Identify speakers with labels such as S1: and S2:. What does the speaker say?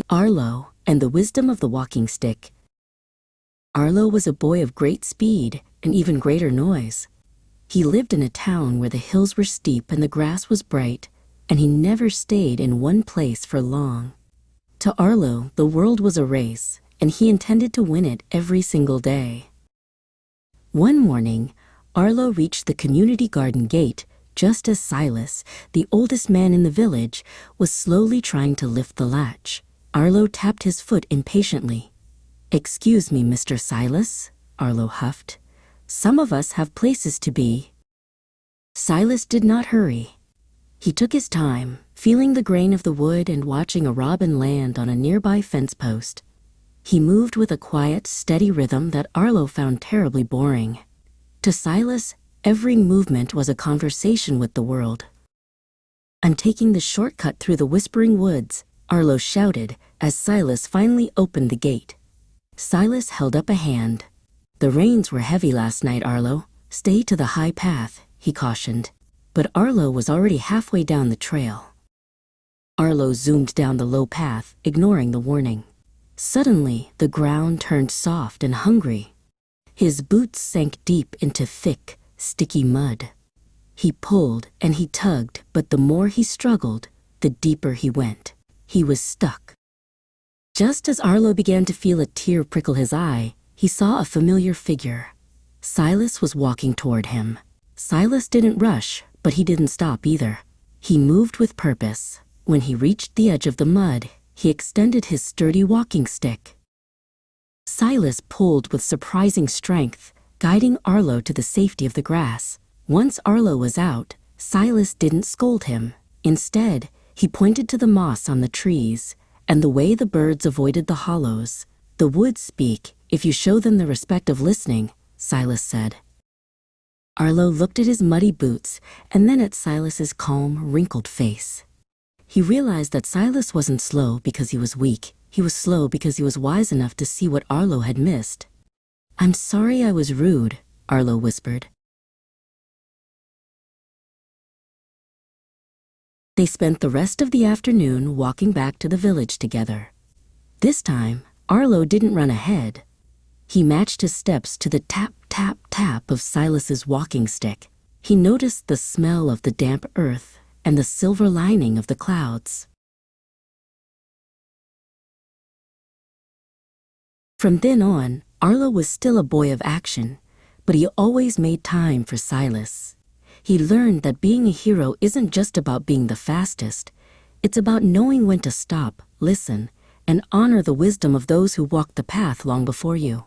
S1: Arlo and the Wisdom of the Walking Stick. Arlo was a boy of great speed and even greater noise. He lived in a town where the hills were steep and the grass was bright, and he never stayed in one place for long. To Arlo, the world was a race, and he intended to win it every single day. One morning, Arlo reached the community garden gate just as Silas, the oldest man in the village, was slowly trying to lift the latch. Arlo tapped his foot impatiently. "Excuse me, Mr. Silas," Arlo huffed. "Some of us have places to be." Silas did not hurry. He took his time, feeling the grain of the wood and watching a robin land on a nearby fence post. He moved with a quiet, steady rhythm that Arlo found terribly boring. To Silas, every movement was a conversation with the world. "I'm taking the shortcut through the whispering woods," Arlo shouted as Silas finally opened the gate. Silas held up a hand. "The rains were heavy last night, Arlo. Stay to the high path," he cautioned. But Arlo was already halfway down the trail. Arlo zoomed down the low path, ignoring the warning. Suddenly, the ground turned soft and hungry. His boots sank deep into thick, sticky mud. He pulled and he tugged, but the more he struggled, the deeper he went. He was stuck. Just as Arlo began to feel a tear prickle his eye, he saw a familiar figure. Silas was walking toward him. Silas didn't rush, but he didn't stop either. He moved with purpose. When he reached the edge of the mud, he extended his sturdy walking stick. Silas pulled with surprising strength, guiding Arlo to the safety of the grass. Once Arlo was out, Silas didn't scold him. Instead, he pointed to the moss on the trees and the way the birds avoided the hollows. "The woods speak if you show them the respect of listening," Silas said. Arlo looked at his muddy boots and then at Silas's calm, wrinkled face. He realized that Silas wasn't slow because he was weak. He was slow because he was wise enough to see what Arlo had missed. "I'm sorry I was rude," Arlo whispered. They spent the rest of the afternoon walking back to the village together. This time, Arlo didn't run ahead. He matched his steps to the tap, tap, tap of Silas's walking stick. He noticed the smell of the damp earth and the silver lining of the clouds. From then on, Arlo was still a boy of action, but he always made time for Silas. He learned that being a hero isn't just about being the fastest. It's about knowing when to stop, listen, and honor the wisdom of those who walked the path long before you.